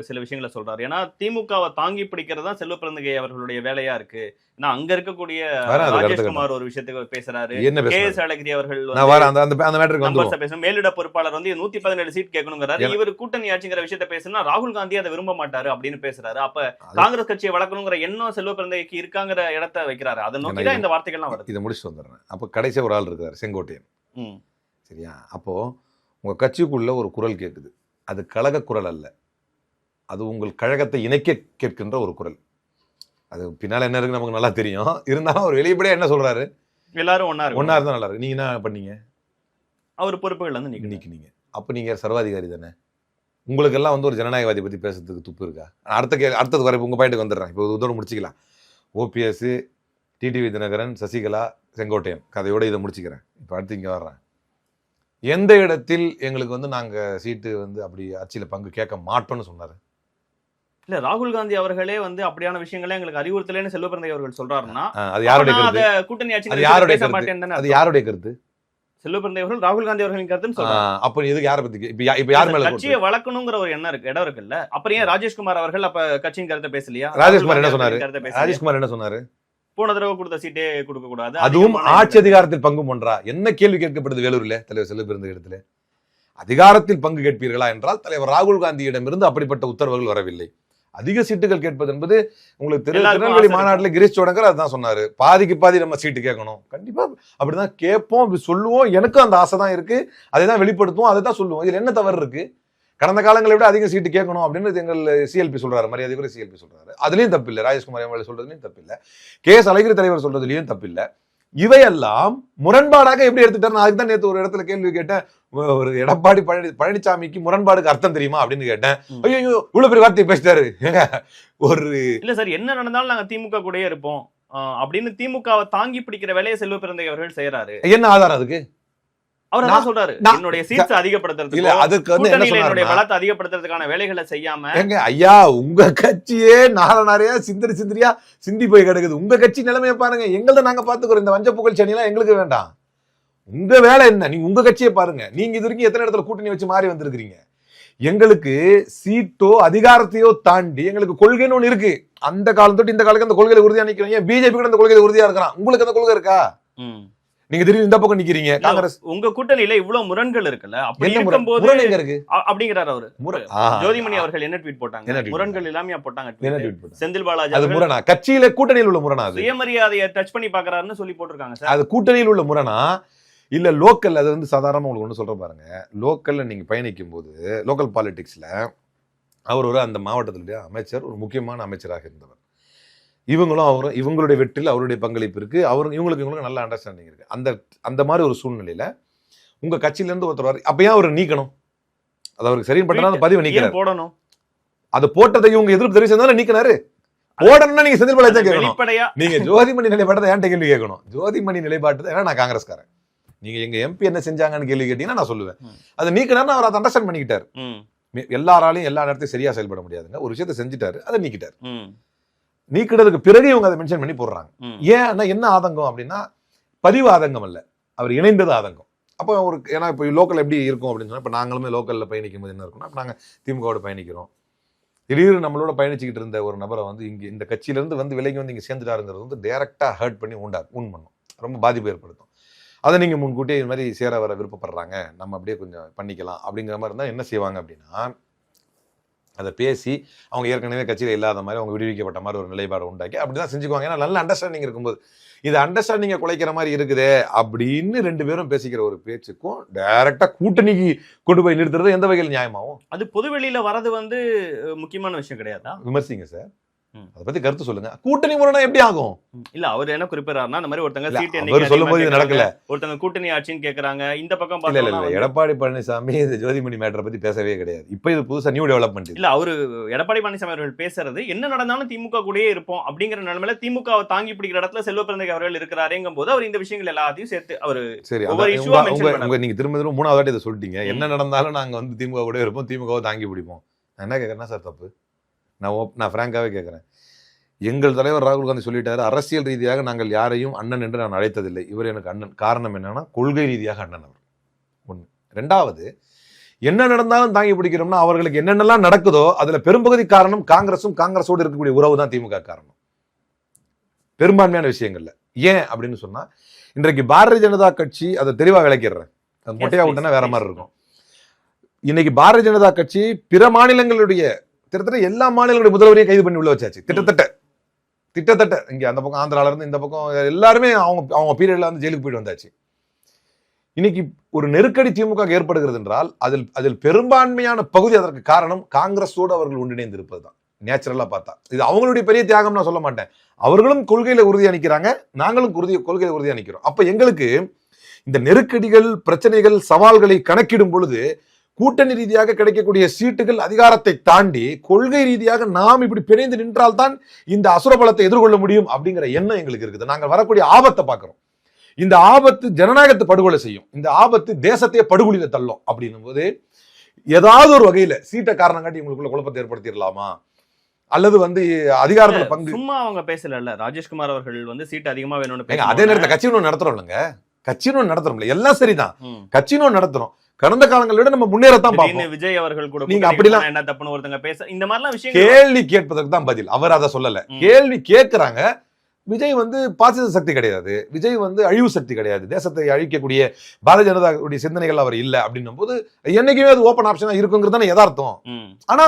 சில விஷயங்களை சொல்றாரு. ஏன்னா திமுகவை தாங்கி பிடிக்கிறது தான் செல்வ பிறந்தகை அவர்களுடைய வேலையா இருக்கு. ஏன்னா அங்க இருக்கக்கூடிய ராஜேஷ்குமார் ஒரு விஷயத்துக்கு பேசுறாரு, கே.எஸ். அழகிரி அவர்கள் பேசும் மேலிட பொறுப்பாளர் வந்து 117 சீட் கேட்கணுங்கிறாரு. இவர் கூட்டணி ஆட்சிங்கிற விஷயத்த பேசுனா ராகுல் காந்தி அதை விரும்ப மாட்டாரு அப்படின்னு பேசுறாரு. அப்ப காங்கிரஸ் கட்சியை வளர்க்கணுங்கிற எண்ணம் செல்வ பிறந்தகைக்கு இருக்காங்கிற இடத்த வைக்கிறாரு. அதை நோக்கிதான் இந்த வார்த்தைகள்லாம் வருது. இதை முடிச்சுட்டு வந்துடுறேன். அப்ப கடைசியா ஒரு ஆள் இருக்காரு, செங்கோட்டையன். சரியா? அப்போ உங்க கட்சிக்குள்ள ஒரு குரல் கேட்குது. அது கழக குரல் அல்ல, அது உங்கள் கழகத்தை இணைக்க கேட்கின்ற ஒரு குரல். அது பின்னால என்ன இருக்கு நமக்கு நல்லா தெரியும். இருந்தாலும் அவர் வெளிப்படையா என்ன சொல்றாரு, எல்லாரும் ஒன்னா இருந்தா நல்லா இருக்கு. நீங்க என்ன பண்ணீங்க, அவர் பொறுப்புகள் வந்து நீக்கினீங்க. அப்ப நீங்க சர்வாதிகாரி தானே. உங்களுக்கு எல்லாம் வந்து ஒரு ஜனநாயகவாதி பத்தி பேசுறதுக்கு துப்பு இருக்கா? அடுத்தது வர உங்க பாயிண்ட்டுக்கு வந்துடுறேன். இப்போ இதோட முடிச்சுக்கலாம். ஓபிஎஸ், டிடிவி தினகரன், சசிகலா, செங்கோட்டையன் கதையோட இதை முடிச்சுக்கிறேன். இப்போ அடுத்து இங்க வர்றேன். எந்த இடத்தில் எங்களுக்கு வந்து நாங்க சீட்டு வந்து அப்படி ஆட்சியில பங்கு கேட்க மாட்டோம்னு சொன்னாரு? இல்ல, ராகுல் காந்தி அவர்களே வந்து அப்படியான விஷயங்களே எங்களுக்கு அறிவுறுத்தலன்னு செல்வ பிறந்தகை அவர்கள் சொல்றாருன்னா அது யாருடைய கருத்து? கூட்டணி ஆட்சி அது யாருடைய கருத்து? செல்வ பிறந்தகை அவர்கள் ராகுல் காந்தி அவர்களின் கருத்துன்னு சொல்றாங்க. அப்ப இது யாரை பத்தி இப்ப யார் மேல கட்சியை வளர்க்கணுங்கிற ஒரு எண்ணம் இருக்கு, இடம் இருக்குல்ல. அப்புறம் ஏன் ராஜேஷ்குமார் அவர்கள் அப்ப கட்சியின் கருத்தை பேசலையா? ராஜேஷ்குமார் என்ன சொன்னாரு? போன தடவை கொடுத்த சீட்டே கொடுக்க கூடாது, அதுவும் ஆட்சி அதிகாரத்தில் பங்கு ஒன்றா? என்ன கேள்வி கேட்கப்படுது வேலூர்ல தலைவர் செல்வ பிறந்த இடத்துல? அதிகாரத்தில் பங்கு கேட்பீர்களா என்றால் தலைவர் ராகுல் காந்தியிடமிருந்து அப்படிப்பட்ட உத்தரவுகள் வரவில்லை. அதிக சீட்டுகள் கேட்பது என்பது உங்களுக்கு திருநெல்வேலி மாநாட்டில் கிரீஷ் சோடங்கர் அதுதான் சொன்னாரு. பாதிக்கு பாதி நம்ம சீட்டு கேட்கணும். கண்டிப்பா அப்படிதான் கேட்போம், அப்படி சொல்லுவோம். எனக்கும் அந்த ஆசை தான் இருக்கு, அதை தான் வெளிப்படுத்துவோம், அதை தான் சொல்லுவோம். இதுல என்ன தவறு இருக்கு? கடந்த காலங்களை விட அதிக சீட்டு கேட்கணும் அப்படின்னு எங்கள் சிஎல்பி சொல்றாரு, மரியாதைக்குரிய சிஎல்பி சொல்றாரு. அதுலயும் தப்பில்லை. ராஜேஷ்குமார் எம்எல்ஏ சொல்றதுலயும் தப்பில்லை. கே.எஸ். அழகிரி தலைவர் சொல்றதுலயும் தப்பில்லை. இவையெல்லாம் முரண்பாடாக எப்படி எடுத்துட்டாரு? அதுக்கு தான் நேற்று ஒரு இடத்துல கேள்வி கேட்டேன். ஒரு எடப்பாடி பழனிசாமிக்கு முரண்பாடுக்கு அர்த்தம் தெரியுமா அப்படின்னு கேட்டேன். ஐயோ இவ்வளவு பெரிய வார்த்தையை பேசிட்டாரு. ஒரு இல்ல சார், என்ன நடந்தாலும் நாங்க திமுக கூடயே இருப்போம் அப்படின்னு திமுகவை தாங்கி பிடிக்கிற வேலையை செல்வ பிறந்தகை அவர்கள் செய்யறாரு. என்ன ஆதாரம் அதுக்கு? அவர் என்ன சொல்றாரு? என்னுடைய சீட்ஸ் அதிகப்படுத்துறதுக்கு இல்ல, அதுக்கு வந்து என்னுடைய பலத்தை அதிகப்படுத்துறதுக்கான வேலைகளை செய்யாம எங்க ஐயா உங்க கட்சியே நிறைய சிந்திரியா சிந்தி போய் கிடக்குது. உங்க கட்சி நிலைமையை பாருங்க, எங்களத நாங்க பாத்துக்கிறோம். இந்த வஞ்ச புகழ் சனி எல்லாம் எங்களுக்கு வேண்டாம். உங்க வேலை என்ன? நீங்க உங்க கட்சியை பாருங்க. நீங்க இது வரைக்கும் எத்தனை இடத்துல கூட்டணி வச்சு மாறி வந்திருக்கீங்க. எங்களுக்கு சீட்டோ அதிகாரத்தையோ தாண்டி எங்களுக்கு கொள்கைன்னு ஒண்ணு இருக்கு. அந்த காலம் தொட்டு இந்த காலத்துக்கு அந்த கொள்கையில உறுதியா நிக்கிறீங்க. பிஜேபி கூட அந்த கொள்கையில உறுதியா இருக்கிறான். உங்களுக்கு அந்த கொள்கை இருக்கா? நீங்க தெரியும் இந்த பக்கம் நிக்கிறீங்க. காங்கிரஸ் உங்க கூட்டணியில இவ்வளவு முரண்கள் இருக்குல்ல, அப்படி இருக்கும்போது அப்படிங்கிறாரு அவரு. ஜோதிமணி அவர்கள் என்ன ட்வீட் போட்டாங்க? முரண்கள் இல்லாம போட்டாங்க. செந்தில் பாலாஜி அது முரணா? கட்சியில கூட்டணியில் உள்ள முரணா? அது சுயமரியாதையை டச் பண்ணி பாக்குறாருன்னு சொல்லி போட்டிருக்காங்க சார். அது கூட்டணியில் உள்ள முரணா இல்ல லோக்கல்? அது வந்து சாதாரணமா உங்களுக்கு ஒண்ணு சொல்ற பாருங்க. லோக்கல்ல நீங்க பயணிக்கும் போது லோக்கல் பாலிடிக்ஸ்ல அவர் ஒரு அந்த மாவட்டத்தினுடைய அமைச்சர், ஒரு முக்கியமான அமைச்சராக இருந்தவர். இவங்களும் அவரும் இவங்களுடைய வெற்றில் அவருடைய பங்களிப்பு இருக்கு. இவங்களுக்கு நல்ல அண்டர்ஸ்டாண்டிங் இருக்கு. அந்த மாதிரி ஒரு சூழ்நிலையில உங்க கட்சியில இருந்து ஒருத்தர் அப்ப ஏன் அவரை நீக்கணும்? அது அவருக்கு சரின்னு பண்றாங்க, பதிவு நீக்கிறார் போடணும். அது போட்டதை இவங்க எதிர்ப்பு தெரிவிச்சதால நீக்கினாரு. போடணும்னா நீங்க செந்தில் பாலாஜி கேட்கணும். நீங்க ஜோதிமணி நிலைப்பாட்டை ஏன்ட்ட கேள்வி கேட்கணும். ஜோதிமணி நிலைப்பாட்டு ஏன்னா நான் காங்கிரஸ்காரன், நீங்க எங்க எம்பி என்ன செஞ்சாங்கன்னு கேள்வி கேட்டீங்கன்னா நான் சொல்லுவேன். அதை நீக்கினார்னு அவர் அதை அண்டர்ஸ்டாண்ட் பண்ணிக்கிட்டாரு. எல்லாராலையும் எல்லா நேரத்தையும் சரியா செயல்பட முடியாதுங்க. ஒரு விஷயத்தை செஞ்சுட்டாரு, அதை நீக்கிட்டாரு. நீக்கினதுக்கு பிறகு இவங்க அதை மென்ஷன் பண்ணி போடுறாங்க. ஏன் என்ன ஆதங்கம் அப்படின்னா பதிவு ஆதங்கம் அல்ல, அவர் இணைந்தது ஆதங்கம். அப்போ ஒரு ஏன்னா இப்போ லோக்கல் எப்படி இருக்கும் அப்படின்னு சொன்னா, இப்போ நாங்களுமே லோக்கல்ல பயணிக்கும் போது என்ன இருக்குன்னா, இப்போ நாங்கள் திமுகவோட பயணிக்கிறோம். திடீர்னு நம்மளோட பயணிச்சுக்கிட்டு இருந்த ஒரு நபரை வந்து இங்கே இந்த கட்சியிலேருந்து வந்து விலகி வந்து இங்கே சேர்ந்துட்டாருங்கிறது வந்து டைரக்டாக ஹர்ட் பண்ணி உண் பண்ணும், ரொம்ப பாதிப்பு ஏற்படுத்தும். அதை நீங்கள் முன்கூட்டியே இது மாதிரி சேர வர விருப்பப்படுறாங்க, நம்ம அப்படியே கொஞ்சம் பண்ணிக்கலாம் அப்படிங்கிற மாதிரி இருந்தால் என்ன செய்வாங்க அப்படின்னா, அதை பேசி அவங்க ஏற்கனவே கட்சியில் இல்லாத மாதிரி அவங்க விடுவிக்கப்பட்ட மாதிரி ஒரு நிலைப்பாடு உண்டாக்கி அப்படிதான் செஞ்சுக்குவாங்க. ஏன்னா நல்ல அண்டர்ஸ்டாண்டிங் இருக்கும்போது இது அண்டர்ஸ்டாண்டிங்கை குலைக்கிற மாதிரி இருக்குதே அப்படின்னு 2 பேரும் பேசிக்கிற ஒரு பேச்சுக்கும் டைரக்டா கூட்டணிக்கு கொண்டு போய் நிறுத்துறது எந்த வகையில் நியாயமாகும்? அது பொதுவெளியில வரது வந்து முக்கியமான விஷயம் கிடையாதா? விமர்சிங்க சார், அதை பத்தி கருத்து சொல்லுங்க. கூட்டணி முறைனா எப்படி ஆகும்? இல்ல அவர் என்ன குறிப்பிடறாருன்னா, இந்த மாதிரி ஒருத்தங்க சீட் அவர் சொல்லும்போது இது நடக்கல, ஒருத்தங்க கூட்டணி ஆட்சின்னு கேக்குறாங்க. இந்த பக்கம் இல்ல எடப்பாடி பழனிசாமி இந்த ஜோதிமணி மேட்டரை பத்தி பேசவே கிடையாது. இப்ப இது புதுசா நியூ டெவலப்மெண்ட் இல்ல. அவரு எடப்பாடி பழனிசாமி அவர்கள் பேசுறது என்ன நடந்தாலும் திமுக கூடயே இருப்போம் அப்படிங்கிற நிலைமையில திமுகவை தாங்கி பிடிக்கிற இடத்துல செல்வ பிறந்தகை அவர்கள் இருக்கிறாருங்கும் போது அவர் இந்த விஷயங்கள் எல்லாத்தையும் சேர்த்து அவரு சரி நீங்க திரும்ப 3வது வாட்டி இதை சொல்லிட்டீங்க. என்ன நடந்தாலும் நாங்க வந்து திமுக கூட இருப்போம், திமுகவை தாங்கி பிடிப்போம். என்ன கேக்குறேன்னா சார் தப்பு நான் ஃப்ராங்காகவே கேட்குறேன். எங்கள் தலைவர் ராகுல் காந்தி சொல்லிட்டாரு, அரசியல் ரீதியாக நாங்கள் யாரையும் அண்ணன் என்று நான் அழைத்ததில்லை, இவர் எனக்கு அண்ணன். காரணம் என்னன்னா, கொள்கை ரீதியாக அண்ணன் அவர். ஒன்று. ரெண்டாவது, என்ன நடந்தாலும் தாங்கி பிடிக்கிறோம்னா அவர்களுக்கு என்னென்னலாம் நடக்குதோ அதுல பெரும்பகுதி காரணம் காங்கிரஸும் காங்கிரஸோடு இருக்கக்கூடிய உறவு தான் திமுக காரணம், பெரும்பான்மையான விஷயங்கள்ல. ஏன் அப்படின்னு சொன்னா, இன்றைக்கு பாரதிய ஜனதா கட்சி, அதை தெளிவா விளக்கிடுறேன், அது மொட்டையா விட்டனா வேற மாதிரி இருக்கும். இன்னைக்கு பாரதிய ஜனதா கட்சி பிற மாநிலங்களுடைய கிட்டத்தட்ட எல்லா மாநிலங்களுடைய முதல்வரையும் கைது பண்ணி உள்ள வச்சாச்சு. திட்டத்தட்ட இங்க அந்த பக்கம் ஆந்திரால இருந்து இந்த பக்கம் எல்லாருமே அவங்க பீரியட்ல வந்து ஜெயிலுக்கு போயிட்டு வந்தாச்சு. இன்னைக்கு ஒரு நெருக்கடி திமுக ஏற்படுகிறது என்றால் அதில் பெரும்பான்மையான பகுதி அதற்கு காரணம் காங்கிரஸோடு அவர்கள் ஒன்றிணைந்து இருப்பதுதான். நேச்சுரலா பார்த்தா இது அவங்களுடைய பெரிய தியாகம் நான் சொல்ல மாட்டேன். அவர்களும் கொள்கையில உறுதியா நிற்கிறாங்க, நாங்களும் கொள்கையில உறுதியா நிற்கிறோம். அப்ப எங்களுக்கு இந்த நெருக்கடிகள், பிரச்சனைகள், சவால்களை கணக்கிடும் பொழுது கூட்டணி ரீதியாக கிடைக்கக்கூடிய சீட்டுகள் அதிகாரத்தை தாண்டி கொள்கை ரீதியாக நாம் இப்படி பிணைந்து நின்றால்தான் இந்த அசுரபலத்தை எதிர்கொள்ள முடியும் அப்படிங்கிற எண்ணம் எங்களுக்கு இருக்குது. நாங்கள் வரக்கூடிய ஆபத்தை பார்க்கிறோம். இந்த ஆபத்து ஜனநாயகத்தை படுகொலை செய்யும், இந்த ஆபத்து தேசத்தையே படுகொலியில தள்ளும். அப்படின்னும் போது ஏதாவது ஒரு வகையில சீட்டை காரணம் காட்டி உங்களுக்குள்ள குழப்பத்தை ஏற்படுத்திடலாமா, அல்லது வந்து அதிகாரத்துல பங்கு. சும்மா அவங்க பேசல, ராஜேஷ்குமார் அவர்கள் வந்து சீட் அதிகமா வேணும்னு அதே நேரத்தில் கட்சின்னு நடத்துறோம் இல்லைங்க, கட்சின்னு நடத்துறோம்ல, எல்லாம் சரிதான், கட்சின்னு நடத்துறோம். கடந்த காலங்களை விட நம்ம முன்னேறத்தான் பார்ப்போம். விஜய் அவர்கள் கூட நீங்க அப்படிலாம் என்ன தப்புன்னு ஒருத்தங்க பேச, இந்த மாதிரிலாம் விஷயம் கேள்வி கேட்பதற்கு தான் பதில். அவர் அதை சொல்லல, கேள்வி கேட்கிறாங்க. விஜய் வந்து பாசிச சக்தி கிடையாது, விஜய் வந்து அழிவு சக்தி கிடையாது, தேசத்தை அழிக்கக்கூடிய பாரதிய ஜனதாவுடைய சிந்தனைகள் அவர் இல்லை. அப்படின்னும் போது என்னைக்குமே அது ஓப்பன் ஆப்ஷனா இருக்குங்கிறது தானே யதார்த்தம். ஆனா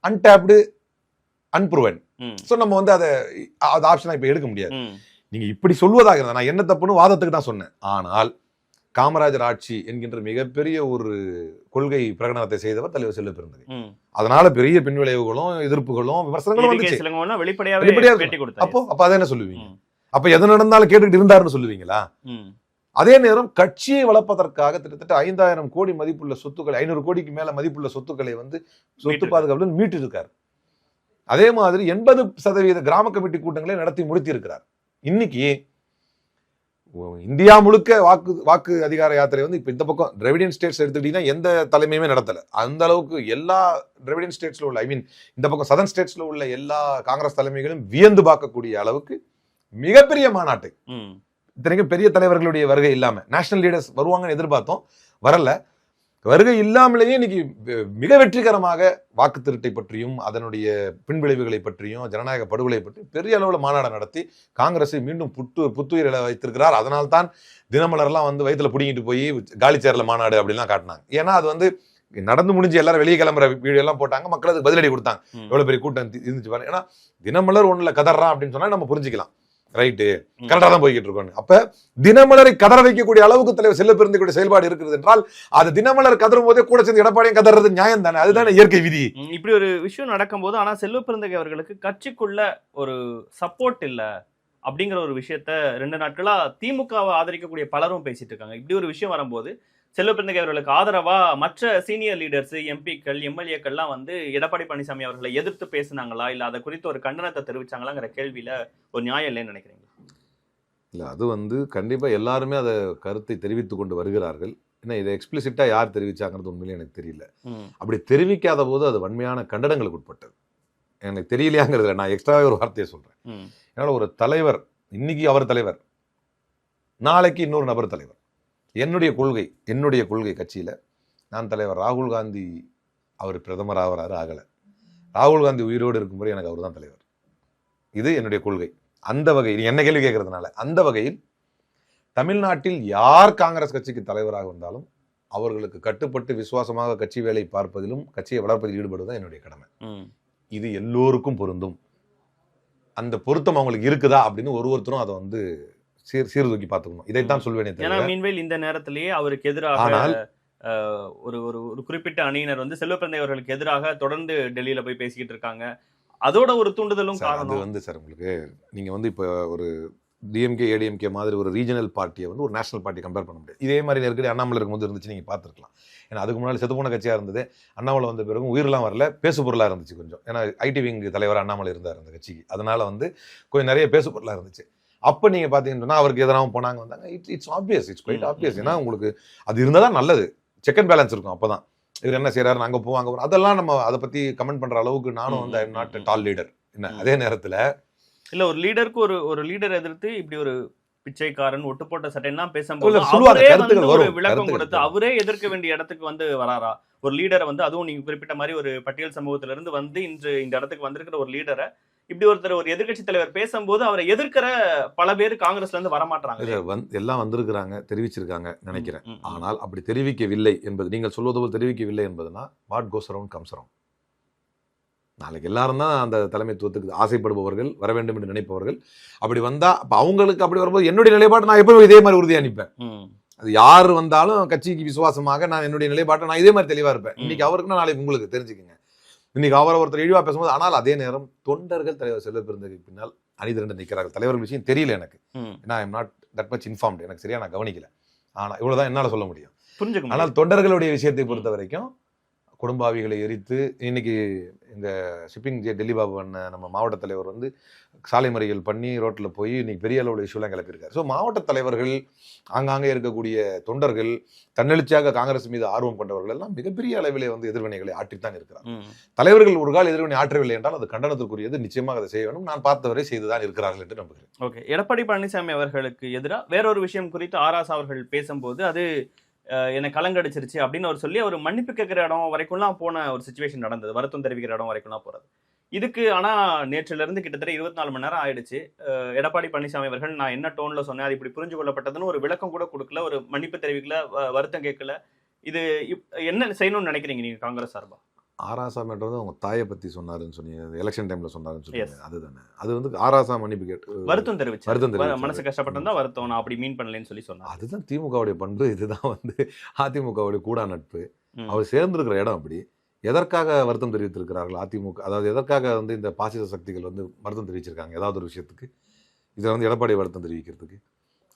அன்டாப்டு, அன்ப்ரூவன், சோ நம்ம வந்து அதை ஆப்ஷனா இப்ப எடுக்க முடியாது. நீங்க இப்படி சொல்வதாக இருந்தா நான் என்ன தப்புன்னு வாதத்துக்கு தான் சொன்னேன். ஆனால் காமராஜர் ஆட்சி என்கின்ற மிகப்பெரிய ஒரு கொள்கை பிரகடனத்தை செய்தவர் தலைவர் செல்வ பெருந்தகை. அதனால பெரிய பின்விளைவுகளும் எதிர்ப்புகளும் விமர்சனங்களும் வந்துச்சு. அப்ப அதை என்ன சொல்லுவீங்க? அப்ப எது நடந்தாலும் கேட்டுக்கிட்டு இருந்தாருன்னு சொல்லுவீங்களா? அதே நேரம் கட்சியை வளர்ப்பதற்காக கிட்டத்தட்ட 5000 கோடி மதிப்புள்ள சொத்துக்களை, 500 கோடிக்கு மேல மதிப்புள்ள சொத்துக்களை வந்து சொத்து பாதுகாப்பு மீட்டு இருக்காரு. அதே மாதிரி 80% கிராம கமிட்டி கூட்டங்களை நடத்தி முடித்தி இருக்கிறார். இன்னைக்கு இந்தியா முழுக்க வாக்கு அதிகார யாத்திரை வந்து இப்ப இந்த பக்கம் டிராவிடியன் ஸ்டேட்ஸ் எடுத்துக்கிட்டீங்கன்னா எந்த தலைமையுமே நடத்தல. அந்த அளவுக்கு எல்லா டிராவிடியன் ஸ்டேட்ஸ்ல உள்ள, இந்த பக்கம் சதர்ன் ஸ்டேட்ஸ்ல உள்ள எல்லா காங்கிரஸ் தலைமைகளும் வியந்து பார்க்கக்கூடிய அளவுக்கு மிகப்பெரிய மாநாட்டை, இத்தனைக்கும் பெரிய தலைவர்களுடைய வருகை இல்லாம நேஷனல் லீடர்ஸ் வருவாங்கன்னு எதிர்பார்த்தோம், வரல. வருகை இல்லாமலேயே இன்னைக்கு மிக வெற்றிகரமாக வாக்கு திருட்டை பற்றியும் அதனுடைய பின்விளைவுகளை பற்றியும் ஜனநாயக படுகொலை பற்றியும் பெரிய அளவில் மாநாடு நடத்தி காங்கிரஸை மீண்டும் புத்துயிர வைத்திருக்கிறார். அதனால்தான் தினமலர்லாம் வந்து வயிற்றுல பிடிங்கிட்டு போய் காலி சேர்ல மாநாடு அப்படின்லாம் காட்டினாங்க. ஏன்னா அது வந்து நடந்து முடிஞ்சு எல்லாரும் வெளியே கிளம்புற வீடியோ எல்லாம் போட்டாங்க, மக்கள் அதுக்கு பதிலடி கொடுத்தாங்க. எவ்வளவு பெரிய கூட்டம் இருந்துச்சு பாருங்க. ஏன்னா தினமலர் ஒண்ணுல கதறான் அப்படின்னு சொன்னா நம்ம புரிஞ்சுக்கலாம், ரைட்டு, கரெக்டா தான் போய்கிட்டு இருக்கோம். அப்ப தினமலரை கதற வைக்கக்கூடிய அளவுக்கு தலைவர் செல்வ பெருந்தகையுடைய செயல்பாடு இருக்கிறது என்றால் அது தினமலர் கதறும் போதே கூட சேர்ந்து எடப்பாடியும் கதறது நியாயம் தானே, அதுதானே இயற்கை விதி. இப்படி ஒரு விஷயம் நடக்கும் போது ஆனா செல்வ பெருந்தகை அவர்களுக்கு கட்சிக்குள்ள ஒரு சப்போர்ட் இல்ல அப்படிங்கிற ஒரு விஷயத்த 2 நாட்களா திமுகவை ஆதரிக்கக்கூடிய பலரும் பேசிட்டு இருக்காங்க. இப்படி ஒரு விஷயம் வரும்போது செல்வ பெருந்தகை அவர்களுக்கு ஆதரவா மற்ற சீனியர் லீடர்ஸ், எம்பிக்கள், எம்எல்ஏக்கள்லாம் வந்து எடப்பாடி பழனிசாமி அவர்களை எதிர்த்து பேசினாங்களா, இல்ல அதை குறித்து ஒரு கண்டனத்தை தெரிவிச்சாங்களாங்கிற கேள்வியில ஒரு நியாயம் இல்லைன்னு நினைக்கிறீங்க? இல்ல, அது வந்து கண்டிப்பா எல்லாருமே அதை கருத்தை தெரிவித்துக் கொண்டு வருகிறார்கள். ஏன்னா இதை எக்ஸ்பிளிசிட்டா யார் தெரிவிச்சாங்கிறது உண்மையிலே எனக்கு தெரியல. அப்படி தெரிவிக்காத போது அது வன்மையான கண்டனங்களுக்கு உட்பட்டது. எனக்கு தெரியலையாங்கிறதுல நான் எக்ஸ்ட்ராவே ஒரு வார்த்தையை சொல்றேன். ஏன்னா ஒரு தலைவர், இன்னைக்கு அவர் தலைவர், நாளைக்கு இன்னொரு நபர் தலைவர். என்னுடைய கொள்கை கட்சியில நான் தலைவர் ராகுல் காந்தி அவர் பிரதமர் ஆகிறாரு, ஆகல. ராகுல் காந்தி உயிரோடு இருக்கும்போது எனக்கு அவர் தான் தலைவர். இது என்னுடைய கொள்கை. அந்த வகையில் என்ன கேள்வி கேட்கறதுனால அந்த வகையில் தமிழ்நாட்டில் யார் காங்கிரஸ் கட்சிக்கு தலைவராக வந்தாலும் அவர்களுக்கு கட்டுப்பட்டு விசுவாசமாக கட்சி வேலை பார்ப்பதிலும் கட்சியை வளர்ப்பதில் ஈடுபடுவதுதான் என்னுடைய கடமை. இது எல்லோருக்கும் பொருந்தும். அந்த பொருத்தம் அவங்களுக்கு இருக்குதா அப்படின்னு ஒருத்தரும் அதை வந்து சீர்தூக்கி பார்த்துக்கணும். இதைத்தான் சொல்வேன். மீன்வேல் இந்த நேரத்திலேயே அவருக்கு எதிராக ஒரு ஒரு குறிப்பிட்ட அணியினர் வந்து செல்வ பெருந்தகை அவர்களுக்கு எதிராக தொடர்ந்து டெல்லியில போய் பேசிக்கிட்டு இருக்காங்க. அதோட ஒரு தூண்டுதலும் காரணம் வந்து சார் உங்களுக்கு நீங்க வந்து இப்போ ஒரு டிஎம்கே ஏடிஎம்கே மாதிரி ஒரு ரீஜனல் பார்ட்டியை வந்து ஒரு நேஷனல் பார்ட்டி கம்பேர் பண்ண முடியாது. இதே மாதிரி நெருக்கடி அண்ணாமலை இருக்கும்போது இருந்துச்சு, நீங்க பார்த்துருக்கலாம். ஏன்னா அதுக்கு முன்னாடி செத்துப்போன கட்சியா இருந்தது. அண்ணாமலை வந்த பிறகு உயிரெல்லாம் வரல, பேசு பொருளா இருந்துச்சு கொஞ்சம். ஏன்னா ஐடி விங் தலைவர் அண்ணாமலை இருந்தார் அந்த கட்சிக்கு, அதனால வந்து கொஞ்சம் நிறைய பேசு பொருளா இருந்துச்சு. அப்ப நீங்க பாத்தீங்கன்னா அவருக்கு எதனாவும் போனாங்க வந்தாங்க. It's obvious, it's quite obvious. ஏன்னா உங்களுக்கு அது இருந்தாதான் நல்லது, செக் அண்ட் பேலன்ஸ் இருக்கும். அப்பதான் இவர் என்ன செய்யறாரு, அங்க போவோம் அங்க போவோம், அதெல்லாம் நம்ம அதை பத்தி கமெண்ட் பண்ற அளவுக்கு நானும் வந்து I am not tall leader என்ன. அதே நேரத்துல இல்ல ஒரு லீடருக்கு ஒரு லீடர் எதிர்த்து இப்படி ஒரு பிச்சைக்காரன் ஒட்டு போட்ட சட்டைன்னா பேசும்போது சொல்லுவாங்க, அவரே கருத்துக்கள் வந்து ஒரு வரும், விளக்கம் கருத்துக்கள் கொடுத்து அவரே எதிர்க்க வேண்டிய இடத்துக்கு வந்து வராரா? ஒரு லீடரை வந்து, அதுவும் நீங்க குறிப்பிட்ட மாதிரி ஒரு பட்டியல் சமூகத்துல இருந்து வந்து இன்று இந்த இடத்துக்கு வந்திருக்கிற ஒரு லீடரை இப்படி ஒருத்தர் ஒரு எதிர்க்கட்சி தலைவர் பேசும்போது அவரை எதிர்க்கிற பல பேர் காங்கிரஸ்ல இருந்து வரமாட்டாங்க. எல்லாம் வந்திருக்கிறாங்க, தெரிவிச்சிருக்காங்க நினைக்கிறேன். ஆனால் அப்படி தெரிவிக்கவில்லை என்பது, நீங்கள் சொல்வது போல் தெரிவிக்கவில்லை என்பதுனா what goes around comes around. நாளைக்கு எல்லாரும் தான் அந்த தலைமைத்துவத்துக்கு ஆசைப்படுபவர்கள், வர வேண்டும் என்று நினைப்பவர்கள். அப்படி வந்தா அப்ப அவங்களுக்கு அப்படி வரும்போது என்னுடைய நிலைப்பாட்டை நான் எப்பவும் இதே மாதிரி உறுதியா நிற்பேன். அது யார் வந்தாலும் கட்சிக்கு விசுவாசமாக நான் என்னுடைய நிலைப்பாட்டை நான் இதே மாதிரி தெளிவா இருப்பேன். இன்னைக்கு அவருக்குன்னா நாளைக்கு உங்களுக்கு தெரிஞ்சுக்கங்க. இன்னைக்கு அவரை ஒருத்தர் இழிவா பேசும்போது, ஆனால் அதே நேரம் தொண்டர்கள் தலைவர் செல்வ பெருந்தகைக்கு பின்னால் அணிதிரண்டு நிற்கிறார்கள். தலைவர்கள் விஷயம் தெரியல எனக்கு, ஏன்னா ஐ am not that much informed, எனக்கு சரியா நான் கவனிக்கல. ஆனால் இவ்வளவுதான் என்னால சொல்ல முடியும். புரிஞ்சுக்க. ஆனால் தொண்டர்களுடைய விஷயத்தை பொறுத்த வரைக்கும் குடும்பாவிகளை எரித்து இன்னைக்கு இந்த ஷிப்பிங் டெல்லி பாபு அண்ணன் நம்ம மாவட்ட தலைவர் வந்து சாலை மறியல் பண்ணி ரோட்டில் போய் இன்னைக்கு பெரிய அளவில் இஷ்யூலாம் கிளப்பியிருக்காரு. ஸோ மாவட்ட தலைவர்கள், ஆங்காங்கே இருக்கக்கூடிய தொண்டர்கள், தன்னெழுச்சியாக காங்கிரஸ் மீது ஆர்வம் கொண்டவர்கள் எல்லாம் மிகப்பெரிய அளவிலே வந்து எதிர்வினைகளை ஆற்றித்தான் இருக்கிறார். தலைவர்கள் ஒரு கால எதிர்வினை ஆற்றவில்லை என்றால் அது கண்டனத்திற்குரியது, நிச்சயமாக அதை செய்ய வேண்டும். நான் பார்த்தவரை செய்துதான் இருக்கிறார்கள் என்று நம்புகிறேன். ஓகே, எடப்பாடி பழனிசாமி அவர்களுக்கு எதிராக வேறொரு விஷயம் குறித்து ஆராசா அவர்கள் பேசும்போது அது என்னை கலங்கடிச்சிருச்சு அப்படின்னு அவர் சொல்லி அவர் மன்னிப்பு கேட்கிற இடம் வரைக்கும்லாம் போன ஒரு சிச்சுவேஷன் நடந்தது, வருத்தம் தெரிவிக்கிற இடம் வரைக்கும்லாம் போறது. இதுக்கு ஆனா நேற்றில இருந்து கிட்டத்தட்ட 24 மணி நேரம் ஆயிடுச்சு. எடப்பாடி பழனிசாமி அவர்கள் நான் என்ன டோன்ல சொன்னேன், அது இப்படி புரிஞ்சு கொள்ளப்பட்டதுன்னு ஒரு விளக்கம் கூட கொடுக்கல, ஒரு மன்னிப்பு தெரிவிக்கல, வருத்தம் கேட்கல. இது என்ன செய்யணும்னு நினைக்கிறீங்க நீங்க காங்கிரஸ் சார்பா? ஆராசாமன்றது அவங்க தாயை பத்தி சொன்னாருன்னு சொன்னீங்க, எலெக்ஷன் டைம்ல சொன்னாருன்னு சொன்னீங்க, அதுதானே. அது வந்து ஆராசா மன்னிப்பு கேட்டு வருத்தம் தெரிவிச்சு, வருத்தம் தெரிவிச்சு, மனசு கஷ்டப்பட்டிருந்தா வருத்தம், நான் அப்படி மீன் பண்ணலன்னு சொல்லி சொன்னார். அதுதான் திமுகவுடைய பண்பு, இதுதான் வந்து அதிமுகவுடைய கூடா நட்பு. அவர் சேர்ந்திருக்கிற இடம் அப்படி. எதற்காக வருத்தம் தெரிவித்திருக்கிறார்கள் அதிமுக, அதாவது எதற்காக வந்து இந்த பாசிச சக்திகள் வந்து வருத்தம் தெரிவிச்சிருக்காங்க ஏதாவது ஒரு விஷயத்துக்கு? இதில் வந்து எடப்பாடி வருத்தம் தெரிவிக்கிறதுக்கு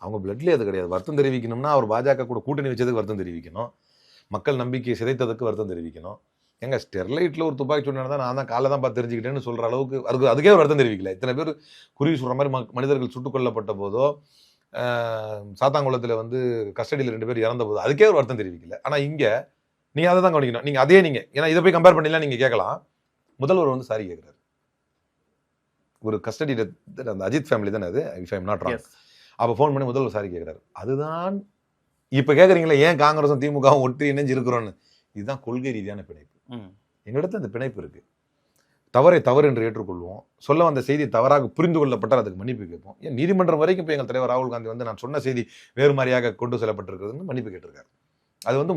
அவங்க பிளட்லேயே அது கிடையாது. வருத்தம் தெரிவிக்கணும்னா அவர் பாஜக கூட கூட்டணி வச்சதுக்கு வருத்தம் தெரிவிக்கணும், மக்கள் நம்பிக்கையை சிதைத்ததுக்கு வருத்தம் தெரிவிக்கணும். எங்க ஸ்டெர்லைட்டில் ஒரு துப்பாக்கி சூடு நடந்தால் நான் தான் காலைல தான் பார்த்து தெரிஞ்சுக்கிட்டேன்னு சொல்கிற அளவுக்கு அதுக்கே ஒரு வருத்தம் தெரிவிக்கல. இத்தனை பேர் குருவி சொல்கிற மாதிரி மனிதர்கள் சுட்டுக் கொல்லப்பட்ட போதோ, சாத்தாங்குளத்தில் வந்து கஸ்டடியில் 2 பேர் இறந்த போதோ அதுக்கே ஒரு வருத்தம் தெரிவிக்கல. ஆனால் இங்கே நீங்கள் அதை தான் கவனிக்கணும். நீங்கள் அதே நீங்கள் ஏன்னா இதை போய் கம்பேர் பண்ணிலாம் நீங்கள் கேட்கலாம். முதல்வர் வந்து சாரி கேட்குறாரு. ஒரு கஸ்டடி அந்த அஜித் ஃபேமிலி தானே அது, if I am not wrong. அப்போ ஃபோன் பண்ணி முதல்வர் சாரி கேட்குறாரு. அதுதான் இப்போ கேட்குறீங்களா ஏன் காங்கிரஸும் திமுகவும் ஒற்றி இணைஞ்சு இருக்கிறோன்னு? இதுதான் கொள்கை ரீதியான பிணைப்பு. எங்களிடத்துல அந்த பிணைப்பு இருக்கு. தவறை தவறு என்று ஏற்றுக்கொள்வோம். சொல்ல வந்த செய்தி தவறாக புரிந்து கொள்ளப்பட்டால் அதுக்கு மன்னிப்பு கேட்போம். ஏன் நீதிமன்றம் வரைக்கும் இப்போ எங்கள் தலைவர் ராகுல் காந்தி வந்து நான் சொன்ன செய்தி வேறு மாதிரியாக கொண்டு செல்லப்பட்டிருக்கிறதுன்னு மன்னிப்பு கேட்டிருக்காரு. அது வந்து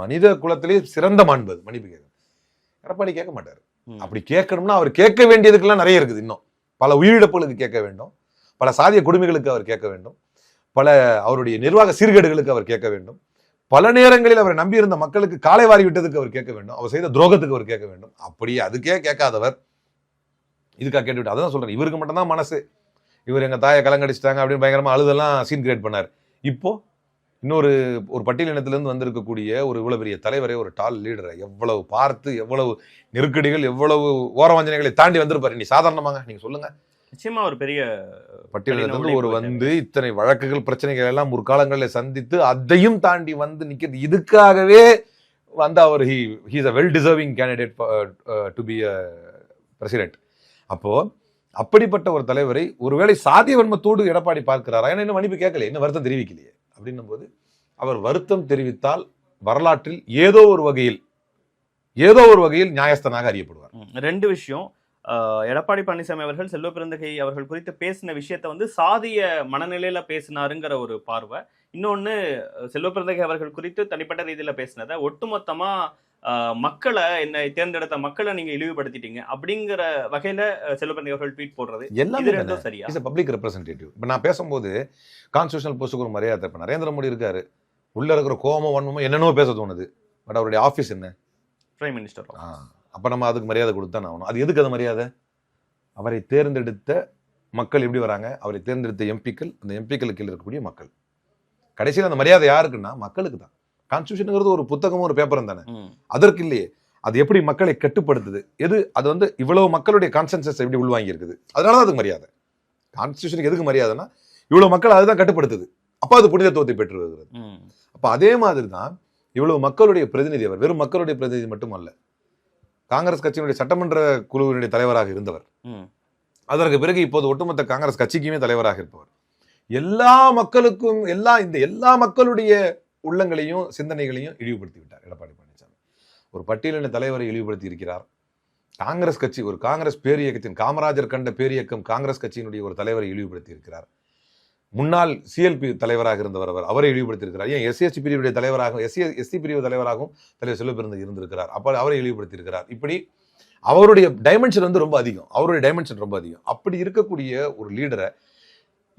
மனித குலத்திலே சிறந்த மாண்பு, அது மன்னிப்பு கேட்க. எடப்பாடி கேட்க மாட்டார். அப்படி கேட்கணும்னா அவர் கேட்க வேண்டியதுக்கெல்லாம் நிறைய இருக்குது. இன்னும் பல உயிரிழப்புகளுக்கு கேட்க வேண்டும், பல சாதிய கொடுமைகளுக்கு அவர் கேட்க வேண்டும், பல அவருடைய நிர்வாக சீர்கேடுகளுக்கு அவர் கேட்க வேண்டும், பல நேரங்களில் அவரை நம்பியிருந்த மக்களுக்கு காலை வாரி விட்டதுக்கு அவர் கேட்க வேண்டும், அவர் செய்த துரோகத்துக்கு அவர் கேட்க வேண்டும். அப்படி அதுக்கே கேட்காதவர் இதுக்காக கேட்டுவிட்டு, அதான் சொல்றேன், இவருக்கு மட்டும்தான் மனசு. இவர் எங்க தாயை கலங்கடிச்சிட்டாங்க அப்படின்னு பயங்கரமா அழுதெல்லாம் சீன் கிரியேட் பண்ணார். இப்போ இன்னொரு பட்டியலினத்திலிருந்து வந்திருக்கக்கூடிய ஒரு இவ்வளவு பெரிய தலைவரை, ஒரு டால் லீடரை எவ்வளவு பார்த்து, எவ்வளவு நெருக்கடிகள், எவ்வளவு ஓரவஞ்சனைகளை தாண்டி வந்திருப்பாரு. நீ சாதாரணமாங்க நீங்க சொல்லுங்க. நிச்சயமா ஒரு பெரிய பட்டியலிருந்து ஒரு வந்து இத்தனை வழக்குகள் பிரச்சனைகள் எல்லாம் முற்காலங்களில் சந்தித்து அதையும் தாண்டி வந்து நிக்கிறது. இதுக்காகவே வந்து அவர் he is a well deserving candidate to be a president. அப்போ அப்படிப்பட்ட ஒரு தலைவரை ஒருவேளை சாதிய வன்மத்தோடு எடப்பாடி பார்க்கிறாரா? ஏன்னா இன்னும் மன்னிப்பு கேட்கலையே, இன்னும் வருத்தம் தெரிவிக்கலையே. அப்படின்னும் போது அவர் வருத்தம் தெரிவித்தால் வரலாற்றில் ஏதோ ஒரு வகையில் நியாயஸ்தனாக அறியப்படுவார். 2 விஷயம். எடப்பாடி பழனிசாமி அவர்கள் செல்வ பெருந்தகை அவர்கள் குறித்து பேசின விஷயத்த வந்து சாதிய மனநிலையில பேசினாருங்கிற ஒரு பார்வை. இன்னொன்னு, செல்வ பெருந்தகை அவர்கள் குறித்து தனிப்பட்ட ரீதியில பேசினதை ஒட்டுமொத்தமா மக்களை, என்னை தேர்ந்தெடுத்த மக்களை நீங்க இழிவுபடுத்திட்டீங்க அப்படிங்கிற வகையில செல்வ பெருந்தகை அவர்கள் ட்வீட் போடுறது எல்லாமே சரியா? Is a public representative. இப்ப நான் பேசும்போது கான்ஸ்டிடியூஷனல் போஸ்டுக்கு ஒரு மரியாதை. இப்ப நரேந்திர மோடி இருக்காரு, உள்ள இருக்கிற கோபமோ வன்மமோ என்னென்னோ பேச தோணுது. பட் அவருடைய ஆபீஸ் என்ன? Prime minister. அப்ப நம்ம அதுக்கு மரியாதை கொடுத்தான் ஆகணும். அது எதுக்கு அது மரியாதை? அவரை தேர்ந்தெடுத்த மக்கள் எப்படி வராங்க, அவரை தேர்ந்தெடுத்த எம்பிக்கள், அந்த எம்பிக்களுக்கு கீழே இருக்கக்கூடிய மக்கள். கடைசியில் அந்த மரியாதை யாருக்குன்னா மக்களுக்கு தான். கான்ஸ்டிடியூஷனுங்கிறது ஒரு புத்தகமும் ஒரு பேப்பரும் தானே, அதற்கு இல்லையே. அது எப்படி மக்களை கட்டுப்படுத்துது, அது வந்து இவ்வளவு மக்களுடைய கான்சென்சஸ் எப்படி உள்வாங்கி இருக்குது, அதனாலதான் அதுக்கு மரியாதை. கான்ஸ்டிடியூஷனுக்கு எதுக்கு மரியாதைன்னா இவ்வளவு மக்கள் அதுதான் கட்டுப்படுத்துது. அப்ப அது புனிதத்துவத்தை பெற்று வருகிறது. அப்ப அதே மாதிரி தான் இவ்வளவு மக்களுடைய பிரதிநிதி அவர். வெறும் மக்களுடைய பிரதிநிதி மட்டுமல்ல, காங்கிரஸ் கட்சியினுடைய சட்டமன்ற குழுவினுடைய தலைவராக இருந்தவர். அதற்கு பிறகு இப்போது ஒட்டுமொத்த காங்கிரஸ் கட்சிக்குமே தலைவராக இருப்பவர். எல்லா மக்களுக்கும் எல்லா மக்களுடைய உள்ளங்களையும் சிந்தனைகளையும் இழிவுபடுத்தி விட்டார் எடப்பாடி பழனிசாமி. ஒரு பட்டியலின தலைவரை இழிவுபடுத்தி இருக்கிறார். காங்கிரஸ் கட்சி, ஒரு காங்கிரஸ் பேரியக்கத்தின், காமராஜர் கண்ட பேரியக்கம் காங்கிரஸ் கட்சியினுடைய ஒரு தலைவரை இழிவுபடுத்தி இருக்கிறார். முன்னாள் சிஎல்பி தலைவராக இருந்தவர் அவரை இழிவுபடுத்தி இருக்கிறார். ஏன் எஸ்சி பிரிவுடைய தலைவராகவும் எஸ்சி பிரிவு தலைவராகவும் தலைவர் செல்வபெருந்தகை இருந்திருக்கிறார். அப்போ அவரை இழிவுபடுத்தி இருக்கிறார். இப்படி அவருடைய டைமென்ஷன் வந்து ரொம்ப அதிகம். அப்படி இருக்கக்கூடிய ஒரு லீடரை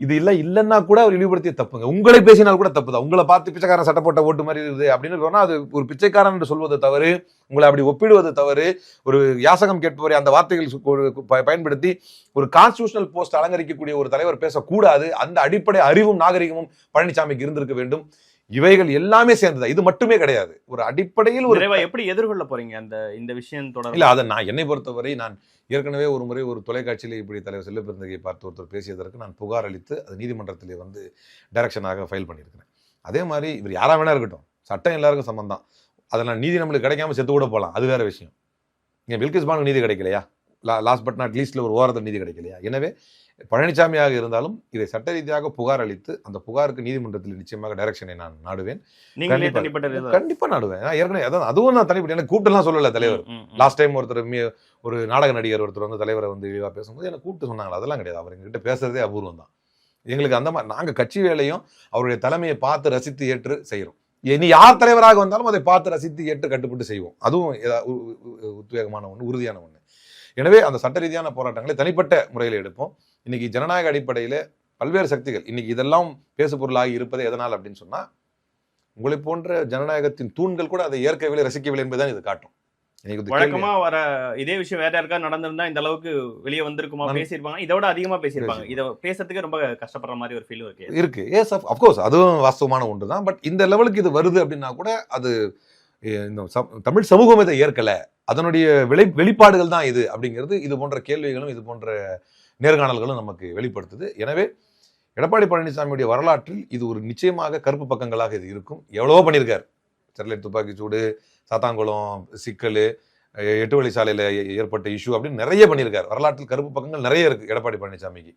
இது இல்லைன்னா கூட அவர் இழிவுபடுத்திய தப்புங்க. உங்களை பேசினால் கூட தப்பு தான். உங்களை பார்த்து பிச்சைக்காரன் சட்டை போட்ட ஓட்டு மாதிரி இருக்குது அப்படின்னு சொன்னா அது ஒரு பிச்சைக்காரன் என்று சொல்வது தவறு. உங்களை அப்படி ஒப்பிடுவது தவறு. ஒரு யாசகம் கேட்பவரை அந்த வார்த்தைகள் பயன்படுத்தி ஒரு கான்ஸ்டிடியூஷனல் போஸ்ட் அலங்கரிக்கக்கூடிய ஒரு தலைவர் பேசக்கூடாது. அந்த அடிப்படை அறிவும் நாகரிகமும் பழனிசாமிக்கு இருந்திருக்க வேண்டும். இவைகள் எல்லாமே சேர்ந்ததா, இது மட்டுமே கிடையாது. ஒரு அடிப்படையில் ஒரு எப்படி எதிர்கொள்ள போறீங்க இந்த விஷயம் தொடர்ந்து? இல்ல, அதை நான் என்னை பொறுத்தவரை நான் ஏற்கனவே ஒரு முறை ஒரு தொலைக்காட்சியில் இப்படி தலைவர் செல்வபெருந்தகையை பார்த்து ஒருத்தர் பேசியதற்கு நான் புகார் அளித்து அது நீதிமன்றத்திலே வந்து டைரக்ஷனாக ஃபைல் பண்ணியிருக்கிறேன். அதே மாதிரி இவர் யாரா வேணா இருக்கட்டும், சட்டம் எல்லாருக்கும் சம்பந்தம். அதெல்லாம் நீதி நம்மளுக்கு கிடைக்காம செத்து கூட போகலாம், அது வேற விஷயம். இங்கே பில்கிஸ் பானுக்கு நீதி கிடைக்கலையா? லாஸ்ட் பட் நாட் லீஸ்ட்ல ஒரு ஓரத்தில் நீதி கிடைக்கலையா? எனவே பழனிசாமியாக இருந்தாலும் இதை சட்ட ரீதியாக புகார் அளித்து அந்த புகாருக்கு நீதிமன்றத்தில் நிச்சயமாக டைரக்ஷனை நான் நாடுவேன். கண்டிப்பா நாடுவேன். ஏற்கனவே அதுவும் நான் தனிப்பட்ட எனக்கு கூப்பிட்டுலாம் சொல்லல தலைவர். லாஸ்ட் டைம் ஒரு நாடக நடிகர் ஒருத்தர் வந்து தலைவரை வந்து இழிவா பேசும்போது எனக்கு கூப்பிட்டு சொன்னாங்க. அதெல்லாம் கிடையாது. அவர் எங்ககிட்ட பேசுறதே அபூர்வம் தான். எங்களுக்கு அந்த மாதிரி நாங்க கட்சி வேலையும் அவருடைய தலைமையை பார்த்து ரசித்து ஏற்று செய்யறோம். இனி யார் தலைவராக வந்தாலும் அதை பார்த்து ரசித்து ஏற்று கட்டுப்பட்டு செய்வோம். அதுவும் உத்வேகமான ஒன்று, உறுதியான ஒன்று. எனவே அந்த சட்ட ரீதியான போராட்டங்களை தனிப்பட்ட முறையில் எடுப்போம். இன்னைக்கு ஜனநாயக அடிப்படையில பல்வேறு சக்திகள் இன்னைக்கு இதெல்லாம் பேசு பொருளாகி இருப்பது எதனால் அப்படின்னு சொன்னா, உங்களை போன்ற ஜனநாயகத்தின் தூண்கள் கூட அதை ஏற்கவில்லை, ரசிக்கவில்லை என்பதுதான் இது காட்டும். வழக்கமா வர இதே விஷயம் வேற யாருக்கா நடந்திருந்தா இந்த அளவுக்கு வெளியே வந்திருக்குமா, பேசியிருப்பாங்க, இதோட அதிகமா பேசியிருப்பாங்க. இதை பேசுறதுக்கு ரொம்ப கஷ்டப்படுற மாதிரி ஒரு ஃபீல் இருக்கு. எஸ் அஃப்கோர்ஸ், அதுவும் வாஸ்தவமான ஒன்று தான். பட் இந்த லெவலுக்கு இது வருது அப்படின்னா கூட அது இந்த தமிழ் சமூகம் இதை ஏற்கல, அதனுடைய வெளிப்பாடுகள் தான் இது அப்படிங்கிறது இது போன்ற கேள்விகளும் இது போன்ற நேர்காணல்களும் நமக்கு வெளிப்படுத்துது. எனவே எடப்பாடி பழனிசாமியுடைய வரலாற்றில் இது ஒரு நிச்சயமாக கருப்பு பக்கங்களாக இது இருக்கும். எவ்வளவோ பண்ணியிருக்காரு. ஸ்டெர்லைட் துப்பாக்கிச்சூடு, சாத்தாங்குளம் சிக்கல், 8 வழி சாலையில் ஏற்பட்ட இஷ்யூ அப்படின்னு நிறைய பண்ணியிருக்காரு. வரலாற்றில் கருப்பு பக்கங்கள் நிறைய இருக்கு எடப்பாடி பழனிசாமிக்கு.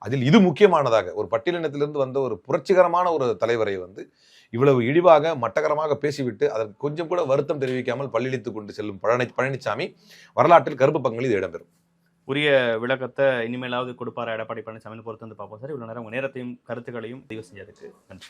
அதில் இது முக்கியமானதாக ஒரு பட்டியலினத்திலிருந்து வந்த ஒரு புரட்சிகரமான ஒரு தலைவரை வந்து இவ்வளவு இழிவாக மட்டகரமாக பேசிவிட்டு அதற்கு கொஞ்சம் கூட வருத்தம் தெரிவிக்காமல் பள்ளியளித்துக் கொண்டு செல்லும் பழனிசாமி வரலாற்றில் கருப்பு பக்கங்களில் இது இடம்பெறும். உரிய விளக்கத்தை இனிமேலாவது கொடுப்பாரா எடப்பாடி பழனிசாமி பொறுத்து வந்து பார்ப்போம் சார். இவ்வளவு நேரம் உங்க நேரத்தையும் கருத்துக்களையும் பதிவு செஞ்சதுக்கு நன்றி.